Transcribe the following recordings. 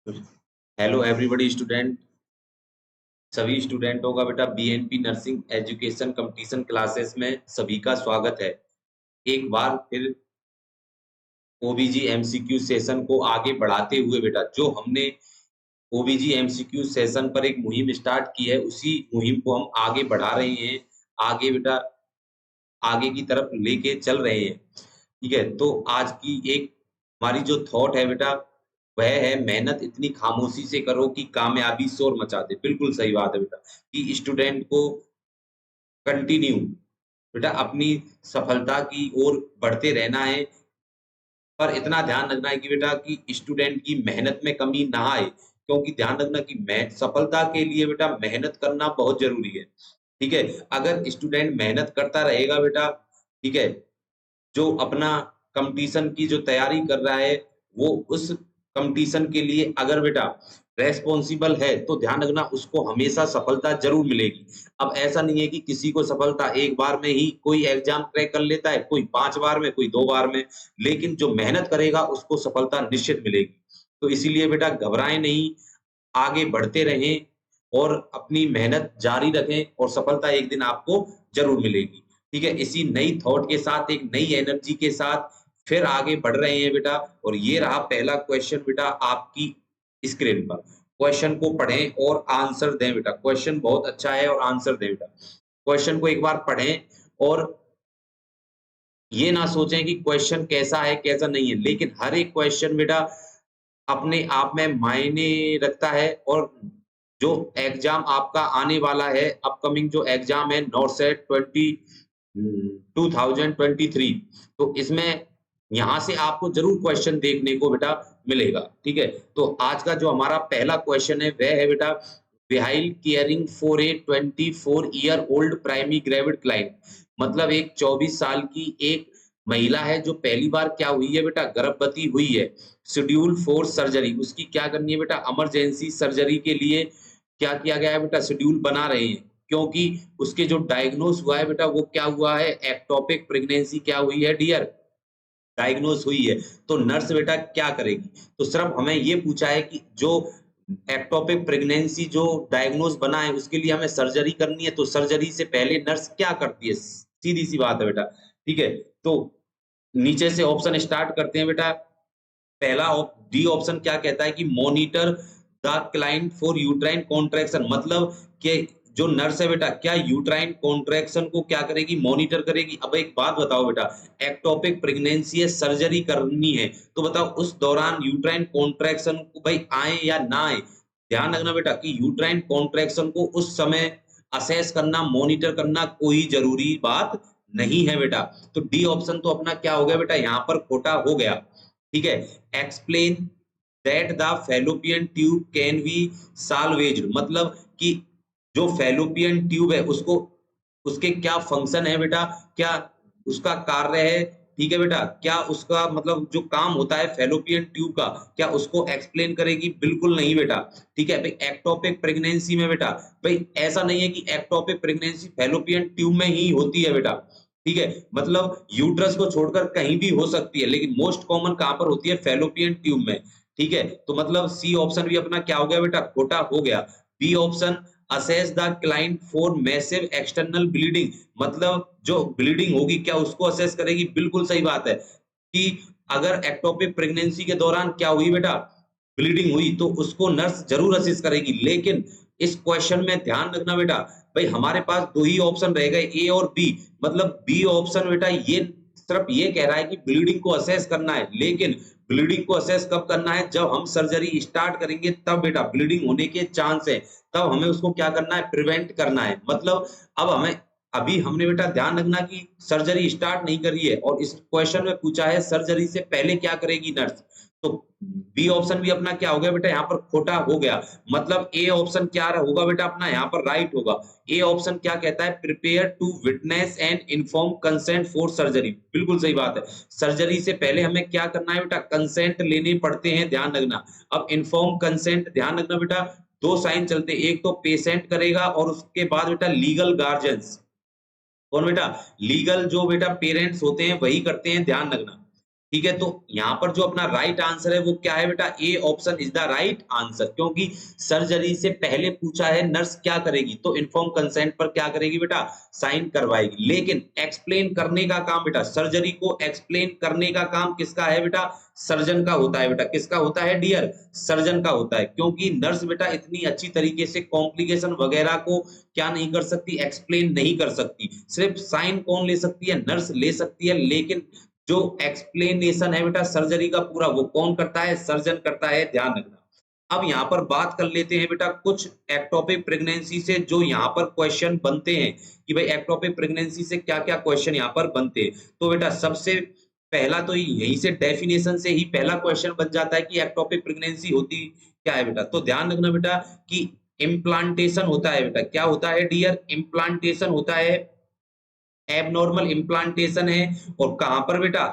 Hello everybody student. सभी स्टूडेंटों का बेटा BNP nursing education competition classes में सभी का स्वागत है। एक बार फिर ओबीजी एमसीक्यू सेशन को आगे बढ़ाते हुए बेटा जो हमने ओबीजी एमसीक्यू सेशन पर एक मुहिम स्टार्ट की है, उसी मुहिम को हम आगे बढ़ा रहे हैं। आगे बेटा आगे की तरफ लेके चल रहे हैं। ठीक है, तो आज की एक हमारी जो थॉट है बेटा वह है मेहनत इतनी खामोशी से करो कि कामयाबी शोर मचा दे। बिल्कुल सही बात है बेटा कि स्टूडेंट को कंटिन्यू बेटा अपनी सफलता की ओर बढ़ते रहना है, पर इतना ध्यान रखना है कि बेटा कि स्टूडेंट की मेहनत में कमी ना आए, क्योंकि ध्यान रखना कि सफलता के लिए बेटा मेहनत करना बहुत जरूरी है। ठीक है, अगर स्टूडेंट मेहनत करता रहेगा बेटा, ठीक है, जो अपना कंपटीशन की जो तैयारी कर रहा है, वो उस कंपटीशन के लिए अगर बेटा रेस्पॉन्सिबल है, तो ध्यान रखना उसको हमेशा सफलता ज़रूर मिलेगी। अब ऐसा नहीं है कि किसी को सफलता एक बार में ही कोई एग्ज़ाम क्रैक कर लेता है, कोई 5 बार में, कोई 2 बार में, लेकिन जो मेहनत करेगा उसको सफलता निश्चित मिलेगी। तो इसीलिए बेटा घबराएँ नहीं, आगे बढ़ते रहें और अपनी मेहनत जारी रखें और सफलता एक दिन आपको ज़रूर मिलेगी। ठीक है, इसी नई थॉट के साथ, एक नई एनर्जी के साथ फिर आगे बढ़ रहे हैं बेटा। और ये रहा पहला क्वेश्चन बेटा आपकी स्क्रीन पर। क्वेश्चन को पढ़ें और आंसर दें बेटा। क्वेश्चन बहुत अच्छा है और आंसर दें बेटा। क्वेश्चन को एक बार पढ़ें और ये ना सोचें कि क्वेश्चन कैसा है, कैसा नहीं है, लेकिन हर एक क्वेश्चन बेटा अपने आप में मायने रखता है। और जो एग्ज़ाम आपका आने वाला है, अपकमिंग जो एग्ज़ाम है नॉरसेट 2023, तो इसमें यहाँ से आपको ज़रूर क्वेश्चन देखने को बेटा मिलेगा। ठीक है? तो आज का जो हमारा पहला क्वेश्चन है, वह है बेटा while caring for a 24 year old primary gravid client. मतलब एक 24 साल की एक महिला है जो पहली बार क्या हुई है बेटा, गर्भवती हुई है। शेड्यूल फॉर सर्जरी, उसकी क्या करनी है बेटा, इमरजेंसी सर्जरी के लिए क्या किया गया है बेटा, शेड्यूल बना रहे हैं। क्योंकि उसके जो डायग्नोस हुआ है बेटा, वो क्या हुआ है, एक्टोपिक प्रेगनेंसी क्या हुई है डियर, डायग्नोस हुई है। तो नर्स बेटा क्या करेगी, तो सिर्फ हमें ये पूछा है कि जो एक्टोपिक प्रेगनेंसी जो डायग्नोस बना है उसके लिए हमें सर्जरी करनी है, तो सर्जरी से पहले नर्स क्या करती है, सीधी सी बात है बेटा। ठीक है, तो नीचे से ऑप्शन स्टार्ट करते हैं बेटा। पहला डी ऑप्शन क्या कहता है कि monitor the client for uterine contraction. मतलब कि जो नर्स है बेटा क्या यूट्राइन कॉन्ट्रैक्शन को क्या करेगी, मॉनिटर करेगी। अब एक बात बताओ बेटा, एक्टोपिक प्रेगनेंसी है, सर्जरी करनी है, तो बताओ उस दौरान यूट्राइन कॉन्ट्रैक्शन को भाई आए या ना आए। ध्यान रखना बेटा कि यूट्राइन कॉन्ट्रैक्शन को उस समय असेस करना, मॉनिटर करना कोई जरूरी बात नहीं है बेटा। तो डी ऑप्शन तो अपना क्या हो गया बेटा, यहाँ पर खोटा हो गया। ठीक है, explain that the fallopian tube can be salvaged. मतलब कि जो फैलोपियन ट्यूब है उसको, उसके क्या फंक्शन है बेटा, क्या उसका कार्य है। ठीक है बेटा, क्या उसका मतलब जो काम होता है फैलोपियन ट्यूब का, क्या उसको एक्सप्लेन करेगी, बिल्कुल नहीं बेटा। ठीक है भाई, एक्टोपिक प्रेगनेंसी में बेटा भाई ऐसा नहीं है कि एक्टोपिक प्रेगनेंसी फैलोपियन ट्यूब में ही होती है बेटा। ठीक है, मतलब यूट्रस को छोड़कर कहीं भी हो सकती है, लेकिन मोस्ट कॉमन कहां पर होती है, फैलोपियन ट्यूब में। ठीक है, तो मतलब सी ऑप्शन भी अपना क्या हो गया बेटा, खोटा हो गया। B option assess the client for massive external bleeding. मतलब जो ब्लीडिंग होगी क्या उसको असेस करेगी, बिल्कुल सही बात है कि अगर एक्टोपिक प्रेगनेंसी के दौरान क्या हुई बेटा, ब्लीडिंग हुई, तो उसको नर्स जरूर असिस्ट करेगी। लेकिन इस क्वेश्चन में ध्यान रखना बेटा, भाई हमारे पास दो ही ऑप्शन रह गए, ए और बी। मतलब बी ऑप्शन बेटा ये सिर्फ ये कह रहा है कि ब्लीडिंग को असेस करना है, लेकिन ब्लीडिंग को असेस कब करना है, जब हम सर्जरी स्टार्ट करेंगे तब बेटा ब्लीडिंग होने के चांस है, तब हमें उसको क्या करना है, प्रिवेंट करना है। मतलब अब हमें, अभी हमने बेटा ध्यान रखना कि सर्जरी स्टार्ट नहीं करी है, और इस क्वेश्चन में पूछा है सर्जरी से पहले क्या करेगी नर्स। तो बी ऑप्शन भी अपना क्या हो गया बेटा, यहाँ पर खोटा हो गया। मतलब ए ऑप्शन क्या होगा बेटा अपना यहाँ पर राइट होगा। ए ऑप्शन क्या कहता है, prepare to witness and inform consent for surgery. बिल्कुल सही बात है, सर्जरी से पहले हमें क्या करना है बेटा, कंसेंट लेने पड़ते हैं, ध्यान रखना। अब इन्फॉर्म कंसेंट ध्यान रखना बेटा, दो साइन चलते हैं, एक तो पेशेंट करेगा और उसके बाद बेटा लीगल गार्जियंस। कौन बेटा, लीगल जो बेटा पेरेंट्स होते हैं वही करते हैं, ध्यान रखना। ठीक है, तो यहाँ पर जो अपना राइट आंसर है वो क्या है बेटा, A option is the right answer, क्योंकि सर्जरी से पहले पूछा है नर्स क्या करेगी, तो इन्फॉर्म कंसेंट पर क्या करेगी बेटा, साइन करवाएगी। लेकिन एक्सप्लेन करने का काम बेटा, सर्जरी को एक्सप्लेन करने का काम किसका है बेटा, सर्जन का होता है बेटा। किसका होता है डियर, सर्जन का होता है, क्योंकि नर्स बेटा इतनी अच्छी तरीके से कॉम्प्लिकेशन वगैरह को क्या नहीं कर सकती, एक्सप्लेन नहीं कर सकती। सिर्फ साइन कौन ले सकती है, नर्स ले सकती है, लेकिन जो एक्सप्लेनेशन है बेटा सर्जरी का पूरा वो कौन करता है, सर्जन करता है, ध्यान रखना। अब यहाँ पर बात कर लेते हैं बेटा कुछ एक्टोपिक प्रेगनेंसी से जो यहाँ पर क्वेश्चन बनते हैं कि भाई एक्टोपिक प्रेगनेंसी से क्या-क्या क्वेश्चन यहाँ पर बनते हैं। तो बेटा सबसे पहला तो यहीं से डेफिनेशन से ही पहला क्वेश्चन बन जाता है कि एक्टोपिक प्रेगनेंसी होती क्या है बेटा। तो ध्यान रखना बेटा कि इम्प्लांटेशन होता है बेटा, क्या होता है डियर, इम्प्लांटेशन होता है, एबनॉर्मल इम्प्लांटेशन है। और कहां पर बेटा,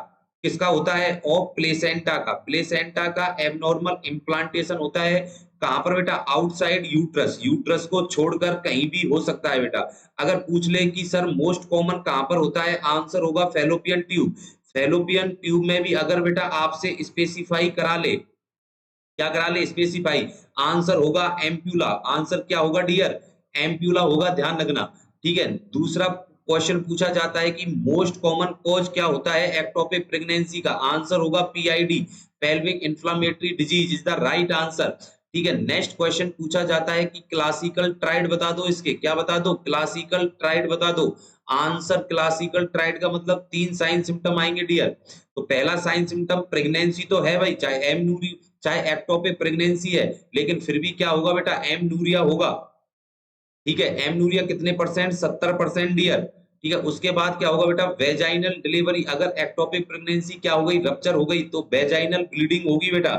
किसका होता है, ऑफ प्लेसेंटा का, प्लेसेंटा का एबनॉर्मल इम्प्लांटेशन होता है। कहां पर बेटा, आउटसाइड यूट्रस, यूट्रस को छोड़कर कहीं भी हो सकता है बेटा। अगर पूछ ले कि सर मोस्ट कॉमन कहां पर होता है, आंसर होगा फैलोपियन ट्यूब। फैलोपियन ट्यूब में भी अगर बेटा आपसे स्पेसिफाई करा ले, क्या करा ले, स्पेसिफाई, आंसर होगा एम्प्यूला। आंसर क्या होगा डियर, एम्प्यूला होगा, ध्यान रखना। ठीक है, दूसरा क्वेश्चन पूछा जाता है कि मोस्ट कॉमन कॉज क्या होता है एक्टोपिक प्रेगनेंसी का, आंसर होगा PID, pelvic inflammatory disease is the right answer. ठीक है, नेक्स्ट क्वेश्चन पूछा जाता है कि क्लासिकल ट्राइड बता दो, इसके क्या बता दो, क्लासिकल ट्राइड बता दो। आंसर क्लासिकल ट्राइड का मतलब 3 साइन सिम्टम आएंगे डियर। तो पहला साइन सिम्टम प्रेगनेंसी तो है भाई, चाहे एमनूरी चाहे एक्टोपिक प्रेगनेंसी है, लेकिन फिर भी क्या होगा बेटा, एमनूरिया होगा। ठीक है, एमनूरिया कितने परसेंट, 70% डियर। ठीक है, उसके बाद क्या होगा बेटा, वेजाइनल डिलीवरी। अगर एक्टोपिक प्रेगनेंसी क्या हो गई, रप्चर हो गई, तो वेजाइनल ब्लीडिंग होगी बेटा।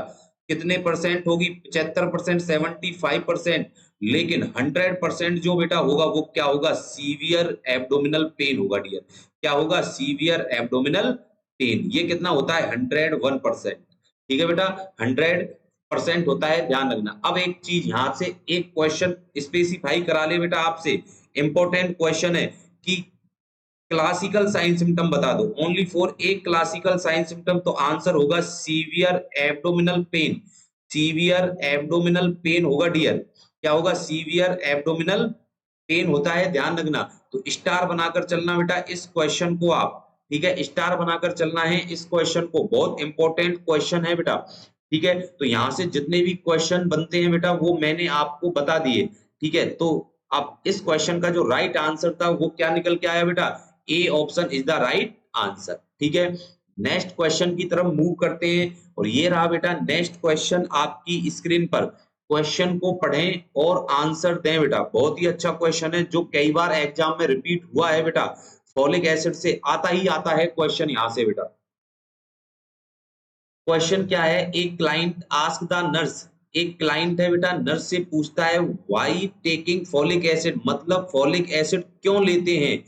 कितने परसेंट होगी, 75%, 75%। लेकिन 100% जो बेटा होगा वो क्या होगा, सीवियर एब्डोमिनल पेन होगा डियर। क्या होगा, सीवियर एब्डोमिनल पेन। ये कितना होता है, 101%। ठीक है बेटा, 100% होता है, ध्यान रखना। अब एक चीज यहां से एक क्वेश्चन स्पेसिफाई करा ले बेटा आपसे, इंपॉर्टेंट क्वेश्चन है कि क्लासिकल साइन सिम्टम बता दो, ओनली फॉर एक क्लासिकल साइन सिम्टम। तो आंसर होगा severe abdominal pain, severe abdominal pain होगा डियर। क्या होगा, सीवियर एब्डोमिनल पेन होता है, ध्यान रखना। तो स्टार बनाकर चलना बेटा इस क्वेश्चन को आप, ठीक है, स्टार बनाकर चलना है इस क्वेश्चन को, बहुत इंपॉर्टेंट क्वेश्चन है बेटा। ठीक है, तो यहां से जितने भी क्वेश्चन बनते हैं बेटा वो मैंने आपको बता दिए। ठीक है, तो अब इस क्वेश्चन का जो राइट आंसर था वो क्या निकल के आया बेटा, A option is the right answer. ठीक है, नेक्स्ट क्वेश्चन की तरफ मूव करते हैं, और ये रहा बेटा नेक्स्ट क्वेश्चन आपकी स्क्रीन पर। क्वेश्चन को पढ़ें और आंसर दें बेटा, बहुत ही अच्छा क्वेश्चन है जो कई बार एग्जाम में रिपीट हुआ है बेटा। फॉलिक एसिड से आता ही आता है क्वेश्चन यहां से बेटा। क्वेश्चन क्या है, एक क्लाइंट आस्क द नर्स, एक क्लाइंट है बेटा, नर्स से पूछता है व्हाई टेकिंग फॉलिक एसिड, मतलब फॉलिक एसिड क्यों लेते हैं,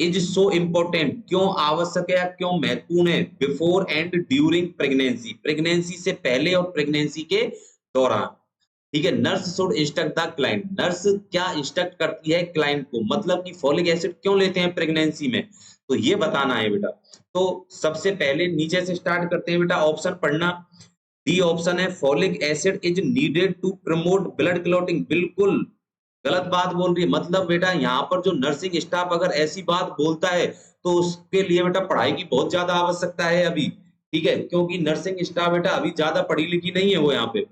इज सो इम्पोर्टेंट, क्यों आवश्यक है या क्यों महत्वपूर्ण है, before and during pregnancy, pregnancy से पहले और प्रेगनेंसी के दौरान। ठीक है, nurse should instruct the client, nurse क्या इंस्ट्रक्ट करती है क्लाइंट को, मतलब कि फॉलिक एसिड क्यों लेते हैं प्रेगनेंसी में, तो ये बताना है बेटा। तो सबसे पहले नीचे से स्टार्ट करते हैं बेटा, ऑप्शन पढ़ना। डी ऑप्शन है, folic acid is needed to promote blood clotting, बिल्कुल गलत बात बोल रही है। मतलब बेटा यहाँ पर जो नर्सिंग स्टाफ अगर ऐसी बात बोलता है तो उसके लिए बेटा पढ़ाई की बहुत ज्यादा आवश्यकता है अभी। ठीक है, क्योंकि नर्सिंग स्टाफ बेटा अभी ज्यादा पढ़ी लिखी नहीं है वो यहाँ पे।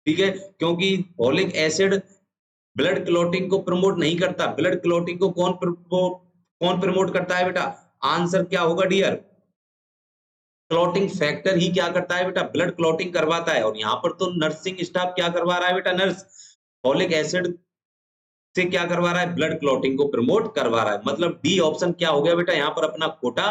ठीक है, क्योंकि फॉलिक एसिड ब्लड क्लॉटिंग को प्रमोट नहीं करता। ब्लड क्लॉटिंग को कौन प्रमोट करता है बेटा, आंसर क्या होगा डियर, क्लॉटिंग फैक्टर ही क्या करता है बेटा, ब्लड क्लॉटिंग करवाता है। और यहाँ पर तो नर्सिंग स्टाफ क्या करवा रहा है बेटा, नर्स फॉलिक एसिड से क्या करवा रहा है, ब्लड क्लॉटिंग को प्रमोट करवा रहा है। मतलब डी ऑप्शन क्या हो गया बेटा, यहाँ पर अपना खोटा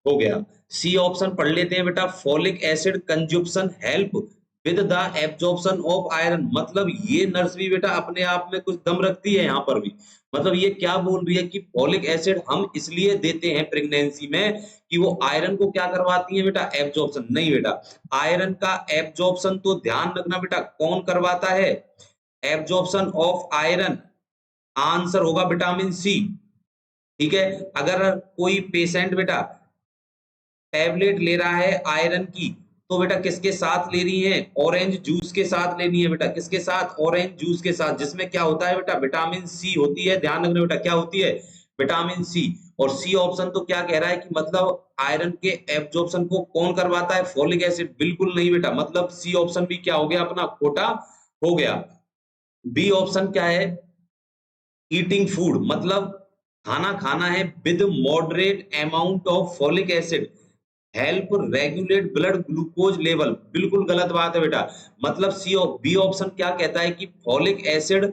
हो गया। सी ऑप्शन पढ़ लेते हैं बेटा, folic acid consumption help with the absorption of iron, मतलब ये नर्स भी बेटा अपने आप में कुछ दम रखती है यहाँ पर भी। मतलब ये क्या बोल रही है कि फॉलिक एसिड हम इसलिए देते हैं प्रेगनेंसी में कि वो आयरन को क्या करवाती है बेटा, एब्जॉर्प्शन। नहीं बेटा, आयरन का एब्जॉर्प्शन तो ध्यान रखना बेटा कौन करवाता है, एब्जॉर्प्शन ऑफ आयरन, आंसर होगा विटामिन सी। ठीक है, अगर कोई पेशेंट बेटा टैबलेट ले रहा है आयरन की, तो बेटा किसके साथ ले रही है? ऑरेंज जूस के साथ लेनी है बेटा। किसके साथ? ऑरेंज जूस के साथ, जिसमें क्या होता है बेटा? विटामिन सी होती है। ध्यान रखना बेटा, क्या होती है? Vitamin C. और सी ऑप्शन तो क्या कह रहा है कि मतलब आयरन के एब्जॉर्प्शन को कौन करवाता है? Folic acid. बिल्कुल नहीं बेटा, मतलब सी ऑप्शन भी क्या हो गया अपना? खोटा हो गया। बी ऑप्शन क्या है? ईटिंग फूड, मतलब खाना खाना है with moderate amount of folic acid help regulate blood glucose level. बिल्कुल गलत बात है बेटा। मतलब सी बी ऑप्शन क्या कहता है कि फॉलिक एसिड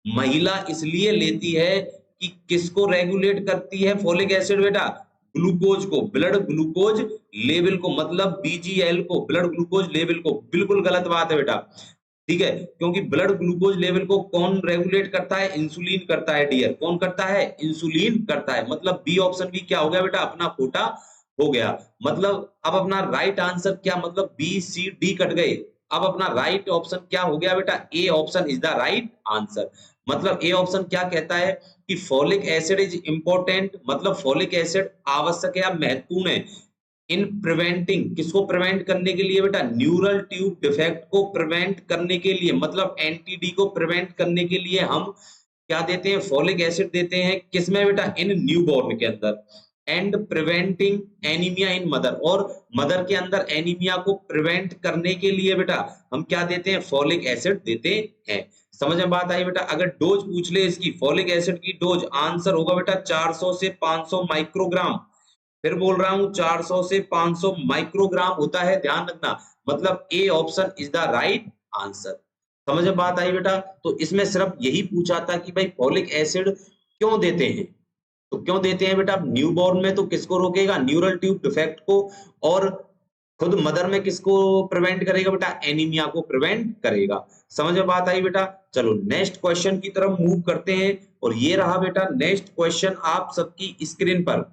महिला इसलिए लेती है कि किसको रेगुलेट करती है फॉलिक एसिड बेटा? ग्लूकोज को, ब्लड ग्लूकोज लेवल को, मतलब बीजीएल को, ब्लड ग्लूकोज लेवल को। बिल्कुल गलत बात है बेटा। ठीक है, क्योंकि ब्लड ग्लूकोज लेवल को कौन रेगुलेट करता है? इंसुलिन करता है डियर। कौन करता है? इंसुलिन करता है। मतलब बी ऑप्शन भी क्या हो गया बेटा? अपना खोटा हो गया। मतलब अब अपना राइट आंसर क्या, मतलब बी सी डी कट गए। अब अपना राइट ऑप्शन क्या हो गया बेटा? A option is the right answer. मतलब ए ऑप्शन क्या कहता है कि फॉलिक एसिड इज इंपॉर्टेंट, मतलब फॉलिक एसिड आवश्यक या महत्वपूर्ण है इन प्रिवेंटिंग, किसको प्रिवेंट करने के लिए बेटा? न्यूरल ट्यूब डिफेक्ट को प्रिवेंट करने के लिए, मतलब एनटीडी को प्रिवेंट करने के लिए हम क्या देते हैं? फॉलिक एसिड देते हैं। किसमें बेटा? इन न्यूबॉर्न के अंदर। And preventing anaemia in mother, और मदर के अंदर एनीमिया को प्रिवेंट करने के लिए बेटा हम क्या देते हैं? फॉलिक एसिड देते हैं। समझ में बात आई बेटा? अगर डोज पूछ ले इसकी, फॉलिक एसिड की डोज, आंसर होगा बेटा 400 से 500 माइक्रोग्राम। फिर बोल रहा हूं 400 से 500 माइक्रोग्राम होता है, ध्यान रखना। मतलब A option is the right answer. समझ में बात आई बेटा? तो इसमें सिर्फ यही पूछा था कि भाई फॉलिक एसिड क्यों देते हैं। तो क्यों देते हैं बेटा? न्यूबॉर्न में तो किसको रोकेगा? न्यूरल ट्यूब डिफेक्ट को। और खुद मदर में किसको प्रिवेंट करेगा बेटा? एनीमिया को प्रिवेंट करेगा। समझ में बात आई बेटा? चलो नेक्स्ट क्वेश्चन की तरफ मूव करते हैं। और ये रहा बेटा नेक्स्ट क्वेश्चन आप सबकी स्क्रीन पर।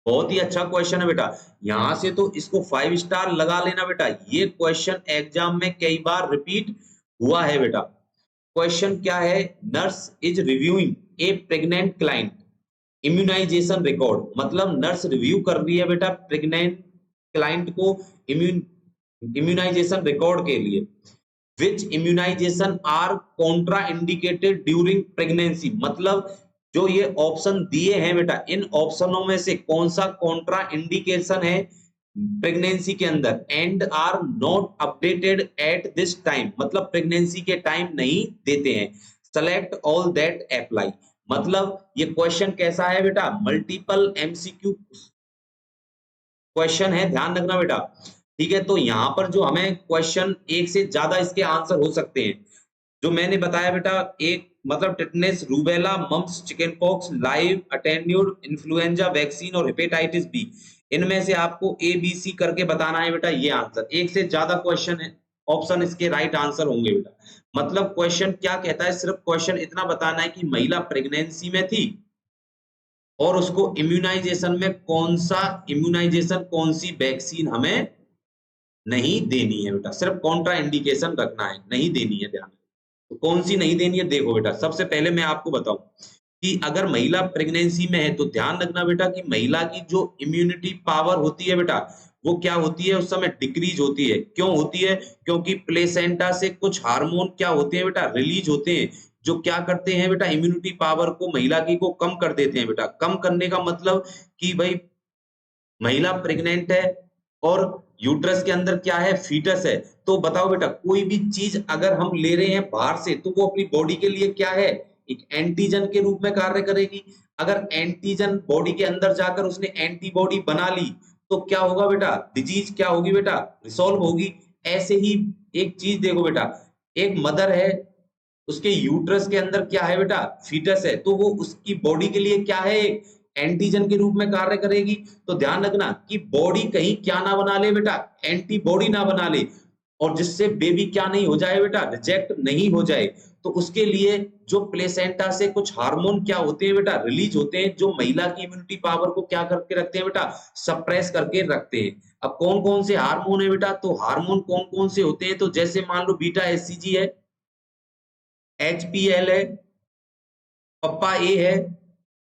बहुत ही अच्छा क्वेश्चन है बेटा। यहां से तो इसको 5 स्टार लगा लेना बेटा। ये क्वेश्चन एग्जाम में कई बार रिपीट हुआ है बेटा। क्वेश्चन क्या है? Nurse is reviewing a pregnant client immunization record, मतलब नर्स रिव्यू कर रही है बेटा प्रेग्नेंट क्लाइंट को इम्यूनाइजेशन रिकॉर्ड के लिए। Which immunization are contraindicated during pregnancy, मतलब जो ये ऑप्शन दिए हैं बेटा, इन ऑप्शनों में से कौन सा कॉन्ट्रा इंडिकेशन है प्रेगनेंसी के अंदर? And are not updated at this time, मतलब प्रेगनेंसी के टाइम नहीं देते हैं। सेलेक्ट ऑल दैट अप्लाई, मतलब ये क्वेश्चन कैसा है बेटा? मल्टीपल एमसीक्यू क्वेश्चन है, ध्यान रखना बेटा। ठीक है, तो यहाँ पर जो हमें क्वेश्चन एक से ज्यादा इसके आंसर हो सकते हैं। जो मैंने बताया बेटा, एक मतलब tetanus, rubella, mumps, chicken pox, live attenuated, influenza vaccine और हेपेटाइटिस बी, इनमें से आपको ए बी सी करके बताना है बेटा ये आंसर। एक से ज्यादा क्वेश्चन है, ऑप्शन इसके राइट आंसर होंगे बेटा। मतलब क्वेश्चन क्या कहता है? सिर्फ क्वेश्चन इतना बताना है कि महिला प्रेगनेंसी में थी और उसको इम्यूनाइजेशन में कौन सी वैक्सीन हमें नहीं देनी है बेटा। सिर्फ कॉन्ट्रा इंडिकेशन रखना है, नहीं देनी है, ध्यान। तो कौन सी नहीं देनी है? देखो बेटा, सबसे पहले मैं आपको बताऊं कि अगर महिला प्रेगनेंसी में है तो ध्यान रखना बेटा कि महिला की जो इम्यूनिटी पावर होती है बेटा, वो क्या होती है? उस समय डिक्रीज होती है। क्यों होती है? क्योंकि प्लेसेंटा से कुछ हार्मोन क्या होते हैं बेटा? रिलीज होते हैं, जो क्या करते हैं बेटा? इम्यूनिटी पावर को महिला की को कम कर देते हैं बेटा। कम करने का मतलब कि भाई महिला प्रेग्नेंट है और यूट्रस के अंदर क्या है? फीटस है। तो बताओ बेटा, कोई भी चीज अगर हम ले रहे हैं बाहर से तो वो अपनी बॉडी के लिए क्या है? एक एंटीजन के रूप में कार्य करेगी। अगर एंटीजन बॉडी के अंदर जाकर उसने एंटीबॉडी बना ली तो क्या होगा बेटा? डिजीज क्या होगी बेटा? रिसॉल्व होगी। ऐसे ही एक चीज देखो बेटा, एक मदर है, उसके यूट्रस के अंदर क्या है बेटा? फीटस है, तो वो उसकी बॉडी के लिए क्या है? एंटीजन के रूप में कार्य करेगी। तो ध्यान रखना कि बॉडी कहीं क्या ना बना ले बेटा? एंटीबॉडी ना बना ले, और जिससे बेबी क्या नहीं हो जाए बेटा? रिजेक्ट नहीं हो जाए। तो उसके लिए जो प्लेसेंटा से कुछ हार्मोन क्या होते हैं बेटा? रिलीज होते हैं, जो महिला की इम्यूनिटी पावर को क्या करके रखते हैं बेटा? सप्रेस करके रखते हैं। अब कौन कौन से हार्मोन है बेटा? तो हार्मोन कौन कौन से होते हैं? तो जैसे मान लो बीटा एचसीजी है, एचपीएल है, पप्पा ए है,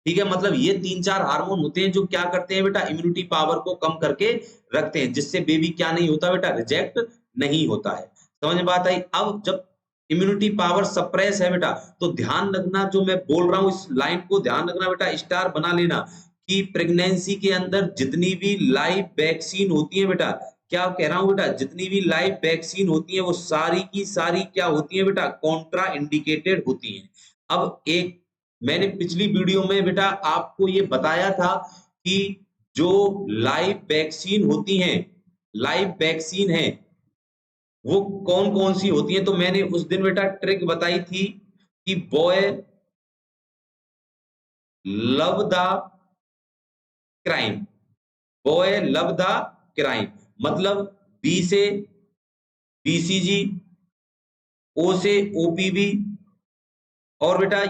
ठीक है, मतलब ये 3-4 हार्मोन होते हैं जो क्या करते हैं बेटा, इम्यूनिटी पावर को कम करके रखते हैं, जिससे बेबी क्या नहीं होता बेटा, रिजेक्ट नहीं होता है। समझ में बात आई? अब जब इम्यूनिटी पावर सप्रेस है बेटा, तो ध्यान रखना, जो मैं बोल रहा हूँ इस लाइन को ध्यान रखना बेटा, स्टार बना लेना, कि प्रेगनेंसी के अंदर जितनी भी लाइव वैक्सीन होती है बेटा, क्या कह रहा हूँ बेटा, जितनी भी लाइव वैक्सीन होती है वो सारी की सारी क्या होती है बेटा, कॉन्ट्रा इंडिकेटेड होती हैं। अब एक मैंने पिछली वीडियो में बेटा आपको ये बताया था कि जो लाइव वैक्सीन होती हैं, लाइव वैक्सीन है, वो कौन कौन सी होती है, तो मैंने उस दिन बेटा ट्रिक बताई थी कि boy love the crime, boy love the crime, मतलब बी से बीसीजी, ओ से ओपीवी, और बेटा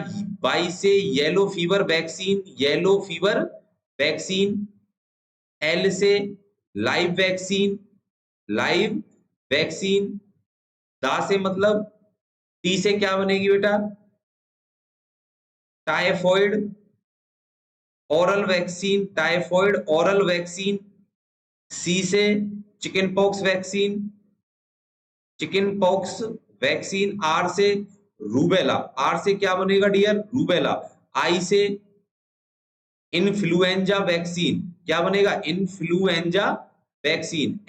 वाई से yellow fever vaccine, yellow fever vaccine, L से लाइव वैक्सीन, लाइव वैक्सीन, दा से मतलब टी से क्या बनेगी बेटा, typhoid oral vaccine, typhoid oral vaccine, C से chicken pox vaccine, chicken pox vaccine, R से रूबेला, आर से क्या बनेगा डियर, रूबेला, आई से इन्फ्लुएंजा वैक्सीन, क्या बनेगा, इन्फ्लुएंजा वैक्सीन,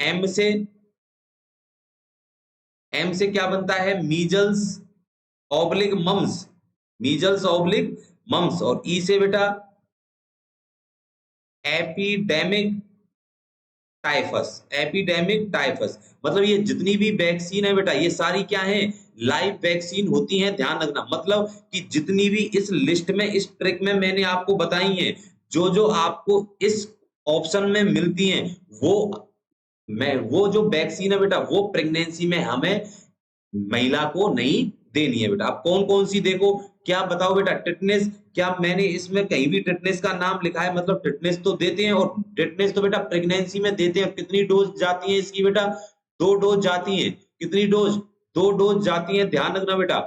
एम से क्या बनता है, measles oblique mumps, measles oblique mumps, और ई से बेटा एपिडेमिक टाइफस, एपिडेमिक टाइफस, मतलब ये जितनी भी वैक्सीन है बेटा, ये सारी क्या है, लाइव वैक्सीन होती हैं, ध्यान रखना, मतलब कि जितनी भी इस लिस्ट में, इस ट्रिक में मैंने आपको बताई हैं, जो जो आपको इस ऑप्शन में मिलती हैं, वो जो वैक्सीन है बेटा, वो प्रेगनेंसी में हमें महिला को नहीं देनी है बेटा। अब कौन कौन सी देखो, क्या बताओ बेटा, टिटनेस, क्या मैंने इसमें कहीं भी टिटनेस का नाम लिखा है, मतलब टिटनेस तो देते हैं, और टिटनेस तो बेटा प्रेगनेंसी में देते हैं। कितनी डोज जाती है इसकी बेटा, 2 डोज जाती है। कितनी डोज, 2 डोज जाती है, ध्यान रखना बेटा,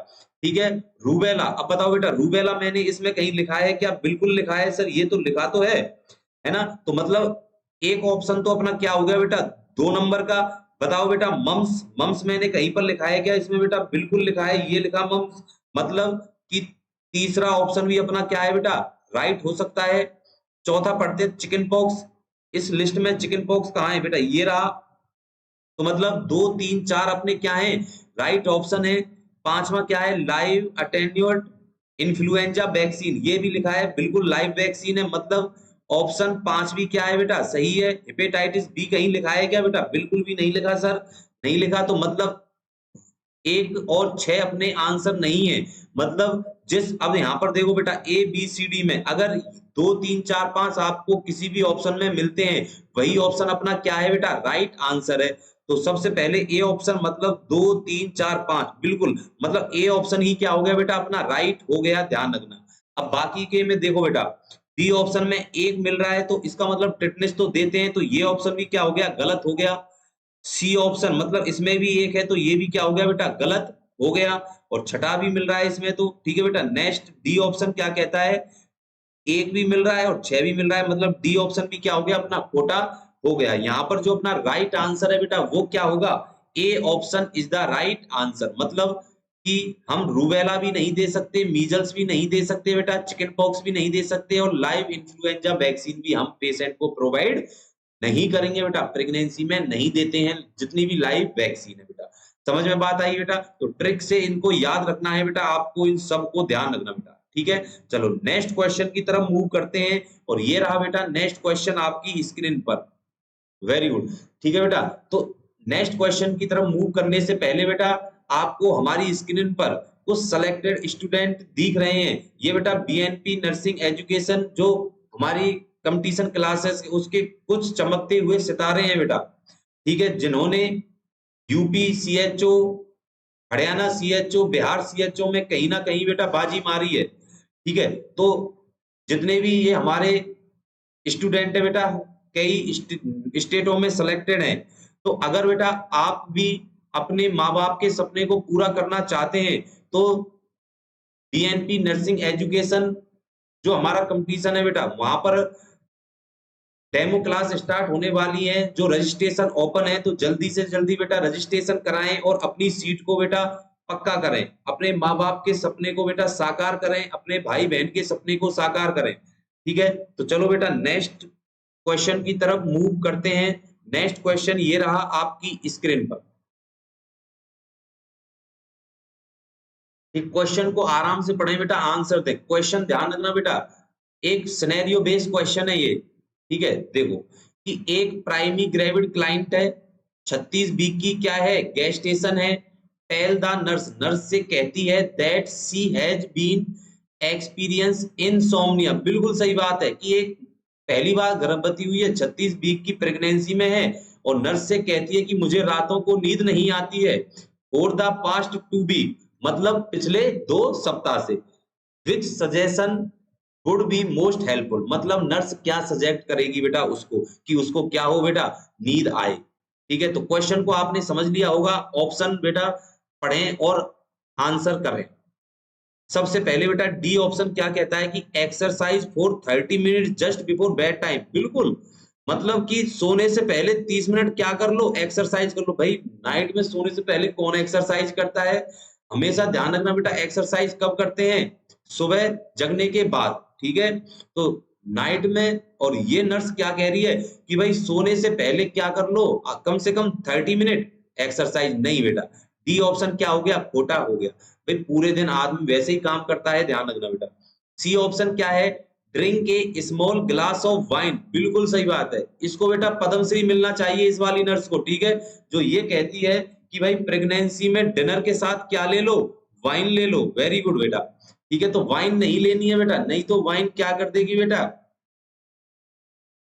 ठीक है। रूबेला, अब बताओ बेटा, रूबेला मैंने इसमें कहीं लिखा है क्या, बिल्कुल लिखा है सर, ये तो लिखा तो है ना, तो मतलब एक ऑप्शन तो अपना क्या हो गया बेटा, 2 नंबर का। बताओ बेटा मम्स, मम्स मैंने कहीं पर लिखा है क्या इसमें बेटा, बिल्कुल लिखा है, ये लिखा मम्स, मतलब कि तीसरा ऑप्शन भी अपना क्या है बेटा, राइट हो सकता है। चौथा पढ़ते चिकन पॉक्स, इस लिस्ट में चिकन पॉक्स कहाँ है बेटा, ये रहा, तो मतलब 2 3 4 अपने क्या है, राइट ऑप्शन है। पांचवा क्या है, लाइव अटेन्यूएट इन्फ्लुएंजा वैक्सीन, ये भी लिखा है, बिल्कुल लाइव वैक्सीन है, मतलब ऑप्शन 5 भी क्या है बेटा, सही है। हेपेटाइटिस बी कहीं लिखा है क्या बेटा, बिल्कुल भी नहीं लिखा सर, नहीं लिखा, तो मतलब 1 और 6 अपने आंसर नहीं है, मतलब अब यहाँ पर देखो बेटा, ए बी सी डी में अगर 2 3 4 5 आपको किसी भी ऑप्शन में मिलते हैं, वही ऑप्शन अपना क्या है बेटा, राइट आंसर है। तो सबसे पहले ए ऑप्शन, मतलब 2 3 4 5 बिल्कुल, मतलब ए ऑप्शन ही क्या हो गया बेटा, अपना राइट हो गया, ध्यान रखना। अब बाकी के में देखो बेटा, बी ऑप्शन में 1 मिल रहा है, तो इसका मतलब टिटनेस तो देते हैं, तो ये ऑप्शन भी क्या हो गया, गलत हो गया। सी ऑप्शन, मतलब इसमें भी 1 है, तो ये भी क्या हो गया बेटा, गलत हो गया। और छठा भी मिल रहा है इसमें, तो ठीक है बेटा। नेक्स्ट डी ऑप्शन क्या कहता है, 1 भी मिल रहा है और 6 भी मिल रहा है, मतलब डी ऑप्शन भी क्या हो गया, अपना खोटा हो गया। यहाँ पर जो अपना राइट आंसर है बेटा, वो क्या होगा, A option is the right answer, मतलब कि हम रूबेला भी नहीं दे सकते, मीजल्स भी नहीं दे सकते बेटा, चिकन पॉक्स भी नहीं दे सकते, और लाइव इन्फ्लुएंजा वैक्सीन भी हम पेशेंट को प्रोवाइड नहीं करेंगे बेटा, प्रेगनेंसी में नहीं देते हैं जितनी भी लाइव वैक्सीन है बेटा। समझ में बात आई बेटा, तो ट्रिक से इनको याद रखना है बेटा, आपको इन सबको ध्यान रखना बेटा, ठीक है। चलो नेक्स्ट क्वेश्चन की तरफ मूव करते हैं, और ये रहा बेटा नेक्स्ट क्वेश्चन आपकी स्क्रीन पर। वेरी गुड, ठीक है बेटा। तो नेक्स्ट क्वेश्चन की तरफ मूव करने से पहले बेटा, आपको हमारी स्क्रीन पर कुछ सेलेक्टेड स्टूडेंट दिख रहे हैं, ये बेटा बीएनपी नर्सिंग एजुकेशन जो हमारी कंपटीशन क्लासेस उसके कुछ चमकते हुए सितारे हैं बेटा, ठीक है, जिन्होंने UP CHO, Haryana CHO, Bihar CHO में कहीं ना कहीं बेटा बाजी मारी है, ठीक है। तो जितने भी ये हमारे स्टूडेंट है बेटा, कई स्टेटों में सिलेक्टेड हैं, तो अगर बेटा आप भी अपने माँ बाप के सपने को पूरा करना चाहते हैं, तो बीएनपी नर्सिंग एजुकेशन जो हमारा कंपटीशन है बेटा, वहां पर डेमो क्लास स्टार्ट होने वाली है, जो रजिस्ट्रेशन ओपन है, तो जल्दी से जल्दी बेटा रजिस्ट्रेशन कराएं और अपनी सीट को बेटा पक्का करें। अपने माँ बाप के सपने को बेटा साकार करें, अपने भाई बहन के सपने को साकार करें। ठीक है, तो चलो बेटा नेक्स्ट क्वेश्चन की तरफ मूव करते हैं। नेक्स्ट क्वेश्चन ये रहा आपकी स्क्रीन पर। क्वेश्चन को आराम से पढ़ें बेटा, आंसर दें। क्वेश्चन ध्यान रखना बेटा, एक सिनेरियो बेस्ड क्वेश्चन है ये। ठीक है, देखो कि एक प्राइमरी ग्रेविड क्लाइंट है, 36 बी की क्या है, गैस स्टेशन है। टेल द नर्स, नर्स से कहती है that she has been experience insomnia. बिल्कुल सही बात है कि एक पहली बार गर्भवती हुई है, 36 वीक की प्रेगनेंसी में है, और नर्स से कहती है कि मुझे रातों को नींद नहीं आती है। फॉर द पास्ट 2 वीक, मतलब पिछले 2 सप्ताह से। Which suggestion would be most helpful, मतलब नर्स क्या सजेस्ट करेगी बेटा उसको कि उसको क्या हो बेटा, नींद आए। ठीक है, तो क्वेश्चन को आपने समझ लिया होगा। ऑप्शन बेटा पढ़ें और आंसर करें। सबसे पहले बेटा डी ऑप्शन क्या कहता है कि exercise for 30 minute just before bed time. बिल्कुल, मतलब कि सोने से पहले 30 मिनट क्या कर लो, एक्सरसाइज कर लो। भाई नाइट में सोने से पहले कौन एक्सरसाइज करता है? हमेशा ध्यान रखना बेटा, एक्सरसाइज कब करते हैं? सुबह जगने के बाद। ठीक है, तो नाइट में। और ये नर्स क्या कह रही है कि भाई सोने से पहले क्या कर लो, कम से कम 30 मिनट एक्सरसाइज। नहीं बेटा, डी ऑप्शन क्या हो गया, खोटा हो गया। भाई पूरे दिन आदमी वैसे ही काम करता है, ध्यान रखना बेटा। सी ऑप्शन क्या है, drink A small glass of wine. बिल्कुल सही बात है, इसको बेटा पद्मश्री मिलना चाहिए इस वाली नर्स को। ठीक है, जो ये कहती है कि भाई प्रेगनेंसी में डिनर के साथ क्या ले लो, वाइन ले लो। वेरी गुड बेटा। ठीक है, तो वाइन नहीं लेनी है बेटा, नहीं तो वाइन क्या कर देगी बेटा,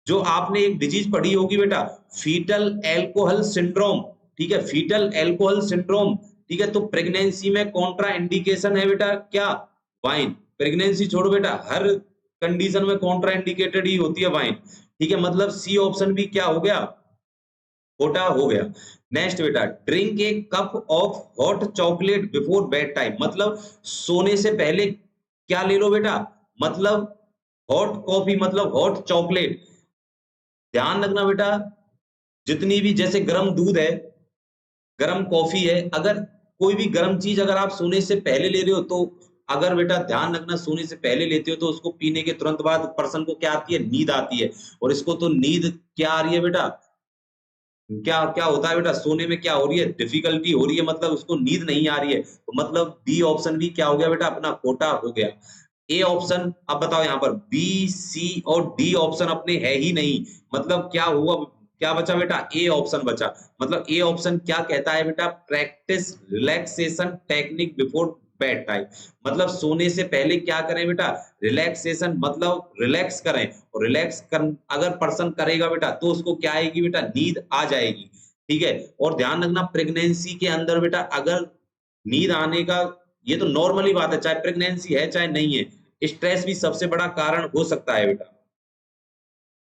जो आपने एक डिजीज पढ़ी होगी बेटा, फीटल एल्कोहल सिंड्रोम। ठीक है, फीटल एल्कोहल सिंड्रोम। ठीक है, तो प्रेगनेंसी में कॉन्ट्रा इंडिकेशन है बेटा क्या, वाइन। प्रेगनेंसी छोड़ो बेटा, हर कंडीशन में कॉन्ट्रा इंडिकेटेड ही होती है वाइन। ठीक है, मतलब सी ऑप्शन भी क्या हो गया, खोटा हो गया। नेक्स्ट बेटा, drink A cup of hot chocolate before bed time, मतलब सोने से पहले क्या ले लो बेटा, मतलब हॉट कॉफी, मतलब हॉट चॉकलेट। ध्यान रखना बेटा, जितनी भी जैसे गर्म दूध है, गर्म कॉफी है, अगर कोई भी गर्म चीज अगर आप सोने से पहले ले रहे हो, तो अगर बेटा ध्यान रखना सोने से पहले लेते हो तो उसको पीने के तुरंत बाद पर्सन को क्या आती है, नींद आती है। और इसको तो नींद क्या आ रही है बेटा, क्या क्या होता है बेटा, सोने में क्या हो रही है, डिफिकल्टी हो रही है, मतलब उसको नींद नहीं आ रही है। तो मतलब बी ऑप्शन भी क्या हो गया बेटा, अपना खोटा हो गया। ए ऑप्शन, अब बताओ यहाँ पर बी सी और डी ऑप्शन अपने है ही नहीं, मतलब क्या हुआ, क्या बचा बेटा, ए ऑप्शन बचा। मतलब ए ऑप्शन क्या कहता है बेटा, practice relaxation technique before bed time, मतलब सोने से पहले क्या करें बेटा, रिलैक्सेशन, मतलब रिलैक्स करें। और रिलैक्स कर अगर पर्सन करेगा बेटा तो उसको क्या आएगी बेटा, नींद आ जाएगी। ठीक है, और ध्यान रखना प्रेगनेंसी के अंदर बेटा अगर नींद आने का, ये तो नॉर्मली बात है, चाहे प्रेगनेंसी है चाहे नहीं है, स्ट्रेस भी सबसे बड़ा कारण हो सकता है बेटा।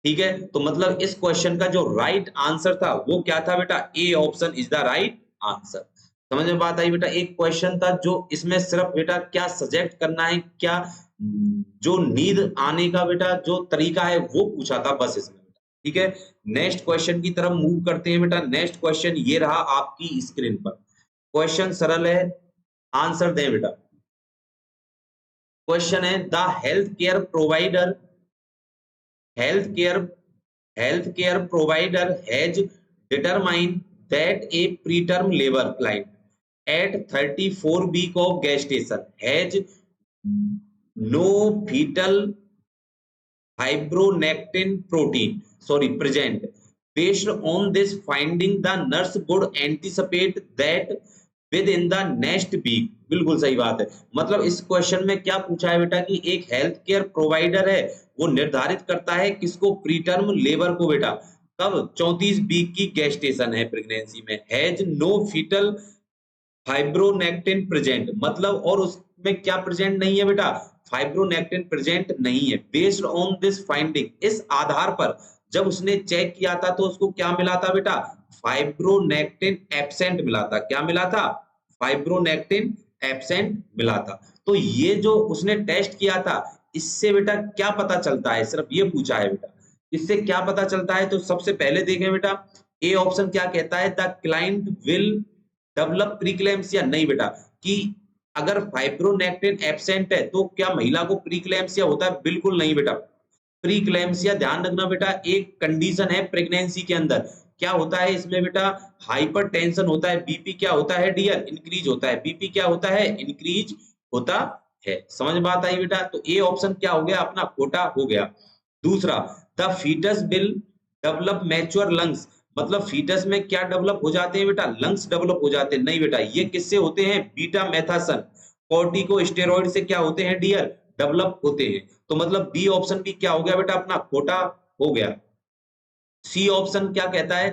ठीक है, तो मतलब इस क्वेश्चन का जो राइट आंसर था वो क्या था बेटा, A option is the right answer. समझ में बात आई बेटा, एक क्वेश्चन था जो इसमें सिर्फ बेटा क्या सजेक्ट करना है, क्या जो नींद आने का बेटा जो तरीका है वो पूछा था बस इसमें बेटा। ठीक है, नेक्स्ट क्वेश्चन की तरफ मूव करते हैं बेटा। नेक्स्ट क्वेश्चन ये रहा आपकी स्क्रीन पर। क्वेश्चन सरल है, आंसर दें बेटा। क्वेश्चन है, the health care provider healthcare healthcare provider has determined that a preterm labor client at 34 week of gestation has no fetal fibronectin protein present. Based on this finding, the nurse would anticipate that within the next week। बिल्कुल सही बात है, मतलब इस question में क्या पूछा है बेटा कि एक हेल्थ केयर प्रोवाइडर है, वो निर्धारित करता है किसको, प्रीटर्म लेबर को बेटा, कब, 34 वीक की गेस्टेशन है प्रेगनेंसी में, has no fetal fibronectin present, मतलब और उसमें क्या प्रेजेंट नहीं है बेटा, फाइब्रोनेक्टिन प्रेजेंट नहीं है। बेस्ड ऑन दिस फाइंडिंग, इस आधार पर जब उसने चेक किया था तो उसको क्या मिला था बेटा, फाइब्रोनेक्टिन एब्सेंट मिला था। क्या मिला था, फाइब्रोनेक्टिन एब्सेंट मिला था। तो ये जो उसने टेस्ट किया था, इससे बेटा क्या पता चलता है, सिर्फ ये पूछा है बेटा, इससे क्या पता चलता है? तो सबसे पहले देखें बेटा, ए ऑप्शन क्या कहता है, the client will develop pre-eclampsia. नहीं बेटा, कि अगर फाइब्रोनेक्टिन एब्सेंट है तो क्या महिला को प्रीक्लेम्सिया होता है? बिल्कुल नहीं बेटा। प्रीक्लेम्सिया ध्यान रखना बेटा, एक कंडीशन है प्रेगनेंसी के अंदर। क्या होता है इसमें बेटा? हाइपरटेंशन होता है, बीपी क्या होता है डियर? इंक्रीज होता है। बीपी क्या होता है? इंक्रीज होता है। समझ में बात आई बेटा? तो ए ऑप्शन क्या हो गया अपना? खोटा हो गया। दूसरा, the fetus will develop mature lungs, मतलब फीटस में क्या डेवलप हो जाते हैं बेटा? लंग्स डेवलप हो जाते हैं। नहीं बेटा, ये किससे होते हैं? बीटा मेथासन कॉर्टिकोस्टेरॉइड से क्या होते हैं डियर? डेवलप होते हैं। तो मतलब बी ऑप्शन भी क्या हो गया बेटा अपना? खोटा हो गया। सी ऑप्शन क्या कहता है?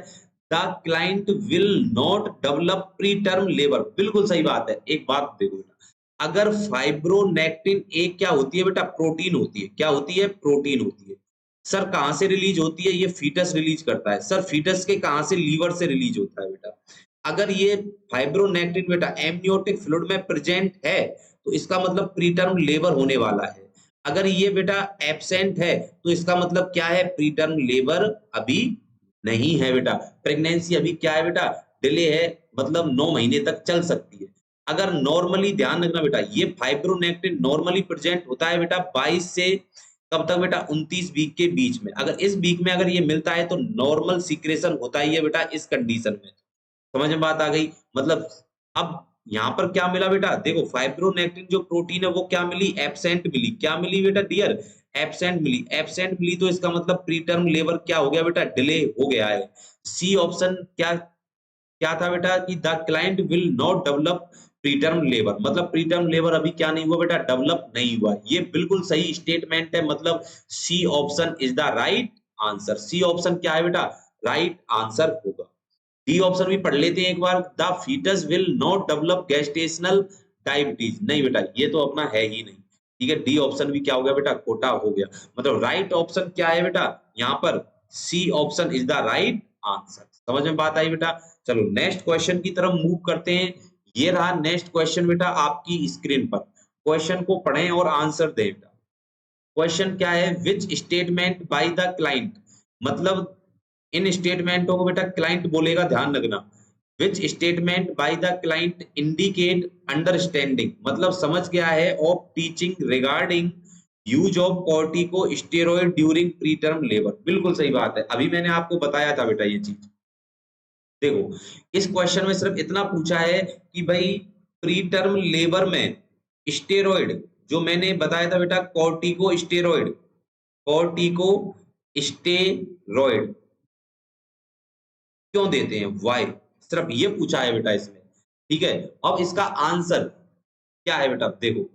The client will not develop pre term labour. बिल्कुल सही बात है। एक बात देखो बेटा, अगर फाइब्रोनेक्टिन एक क्या होती है बेटा? प्रोटीन होती है। क्या होती है? प्रोटीन होती है। सर कहां से रिलीज होती है? ये फीटस रिलीज करता है। सर फीटस के कहां से? लीवर से रिलीज होता है बेटा। अगर ये फाइब्रोनेक्टिन बेटा एमनियोटिक फ्लूइड में प्रेजेंट है तो इसका मतलब प्रीटर्म लेबर होने वाला है। अगर ये बेटा एब्सेंट है तो इसका मतलब क्या है? प्रीटर्म लेबर अभी नहीं है बेटा। प्रेगनेंसी अभी क्या है बेटा? डिले है, मतलब 9 महीने तक चल सकती है। अगर नॉर्मली ध्यान रखना बेटा, ये फाइब्रोनेक्टिन नॉर्मली प्रेजेंट होता है बेटा 22 से कब तक बेटा? 29 वीक के बीच में। अगर इस वीक में अगर ये मिलता है तो नॉर्मल सीक्रेशन होता ही है बेटा इस कंडीशन में। समझ में बात आ गई? मतलब अब यहाँ पर क्या मिला बेटा? देखो फाइब्रोनेक्टिन जो प्रोटीन है वो क्या मिली? एब्सेंट मिली। क्या मिली बेटा डियर? एब्सेंट मिली। एब्सेंट मिली तो इसका मतलब प्रीटर्म लेबर क्या हो गया बेटा? डिले हो गया है। सी ऑप्शन क्या क्या था बेटा? कि the client will not develop preterm labour, मतलब प्रीटर्म लेबर अभी क्या नहीं हुआ बेटा? डेवलप नहीं हुआ। ये बिल्कुल सही स्टेटमेंट है, मतलब C option is the right answer. C option क्या है बेटा? राइट आंसर होगा। डी ऑप्शन भी पढ़ लेते हैं एक बार, the fetus will not develop gestational diabetes. नहीं बेटा, ये तो अपना है ही नहीं। ठीक है, डी ऑप्शन भी क्या हो गया बेटा? खोटा हो गया। मतलब राइट ऑप्शन क्या है बेटा? यहाँ पर C option is the right answer. समझ में बात आई बेटा? चलो नेक्स्ट क्वेश्चन की तरफ मूव करते हैं। ये रहा नेक्स्ट क्वेश्चन बेटा आपकी स्क्रीन पर। क्वेश्चन को पढ़ें और आंसर दें बेटा। क्वेश्चन क्या है? Which statement by the client, मतलब इन स्टेटमेंटों को बेटा क्लाइंट बोलेगा, ध्यान रखना। Which statement by the client indicate understanding, मतलब समझ गया है, of teaching regarding use of corticosteroid during pre term labour. बिल्कुल सही बात है, अभी मैंने आपको बताया था बेटा ये चीज। देखो इस क्वेश्चन में सिर्फ इतना पूछा है कि भाई प्री टर्म लेबर में स्टेरॉइड, जो मैंने बताया था बेटा कॉर्टिकोस्टेरॉइड, कॉर्टिकोस्टेरॉइड क्यों देते हैं? वाई, सिर्फ ये पूछा है बेटा इसमें। ठीक है, अब इसका आंसर क्या है बेटा? देखो,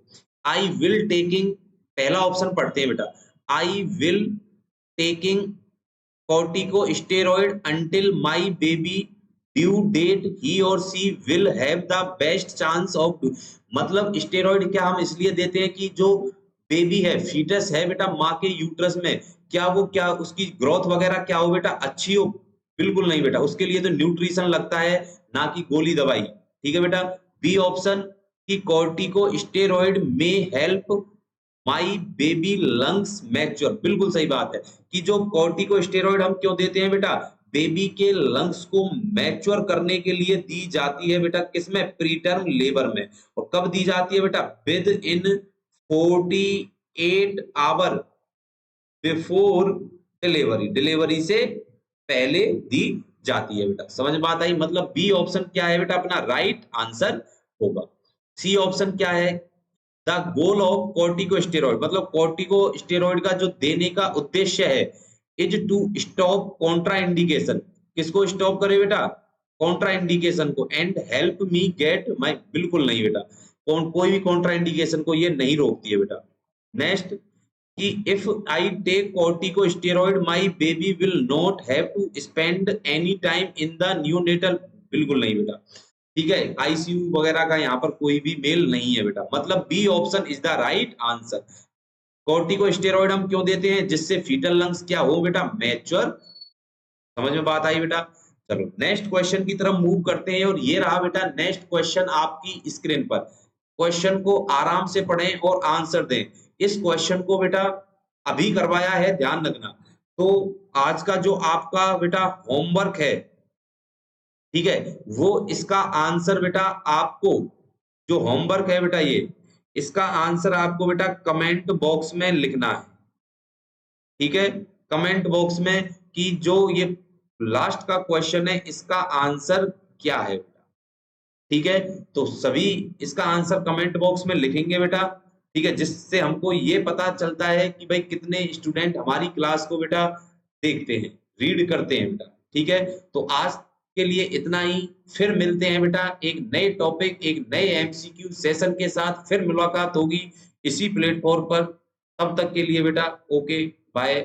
आई विल टेकिंग, पहला ऑप्शन पढ़ते हैं बेटा। I will taking corticosteroid until my baby due date he or she will have the best chance of, मतलब स्टेरॉइड क्या हम इसलिए देते हैं कि जो बेबी है, फीटस है बेटा माँ के यूट्रस में, क्या वो क्या उसकी ग्रोथ वगैरह क्या हो बेटा? अच्छी हो? बिल्कुल नहीं बेटा, उसके लिए तो न्यूट्रिशन लगता है, ना कि गोली दवाई। ठीक है बेटा, बी ऑप्शन की कॉर्टिकोस्टेरॉइड में help my baby lungs mature. बिल्कुल सही बात है कि जो कॉर्टिकोस्टेरॉइड हम क्यों देते हैं बेटा? बेबी के लंग्स को मैच्योर करने के लिए दी जाती है बेटा, किसमें? प्रीटर्म लेबर में। और कब दी जाती है बेटा? With in 48 hour before delivery, delivery से पहले दी जाती है बेटा। समझ में बात आई? मतलब बी ऑप्शन क्या है बेटा अपना? राइट आंसर होगा। सी ऑप्शन क्या है? द गोल ऑफ कॉर्टिकोस्टेरॉइड, मतलब कॉर्टिकोस्टेरॉइड का जो देने का उद्देश्य है, is to stop contraindication. किसको स्टॉप करे बेटा? कॉन्ट्रा इंडिकेशन को। And help me get my, बिल्कुल नहीं बेटा, कोई भी कॉन्ट्रा इंडिकेशन को ये नहीं रोकती है बेटा। नेक्स्ट, कि if I take corticosteroid my baby will not have to spend any time in the neonatal. बिल्कुल नहीं बेटा। ठीक है, आईसीयू वगैरह का यहाँ पर कोई भी मेल नहीं है बेटा। मतलब B option is the right answer. Corticosteroid हम क्यों देते हैं? जिससे फीटल लंग्स क्या हो बेटा? मैच्योर। समझ में बात आई बेटा? चलो नेक्स्ट क्वेश्चन की तरफ मूव करते हैं, और ये रहा बेटा नेक्स्ट क्वेश्चन आपकी स्क्रीन पर। क्वेश्चन को आराम से पढ़ें और आंसर दें। इस क्वेश्चन को बेटा अभी करवाया है, ध्यान रखना। तो आज का जो आपका बेटा होमवर्क है, ठीक है, वो इसका आंसर बेटा आपको, जो होमवर्क है बेटा ये, इसका आंसर आपको बेटा कमेंट बॉक्स में लिखना है, ठीक है? कमेंट बॉक्स में कि जो ये लास्ट का क्वेश्चन है इसका आंसर क्या है बेटा, ठीक है? तो सभी इसका आंसर कमेंट बॉक्स में लिखेंगे बेटा, ठीक है? जिससे हमको ये पता चलता है कि भाई कितने स्टूडेंट हमारी क्लास को बेटा देखते हैं, रीड करते हैं बेटा, ठीक है? तो आज के लिए इतना ही, फिर मिलते हैं बेटा एक नए टॉपिक, एक नए एमसीक्यू सेशन के साथ, फिर मुलाकात होगी इसी प्लेटफॉर्म पर। तब तक के लिए बेटा ओके, बाय,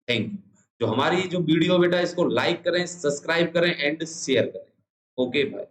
थैंक यू। जो हमारी जो वीडियो बेटा इसको लाइक करें, सब्सक्राइब करें एंड शेयर करें। Okay bye.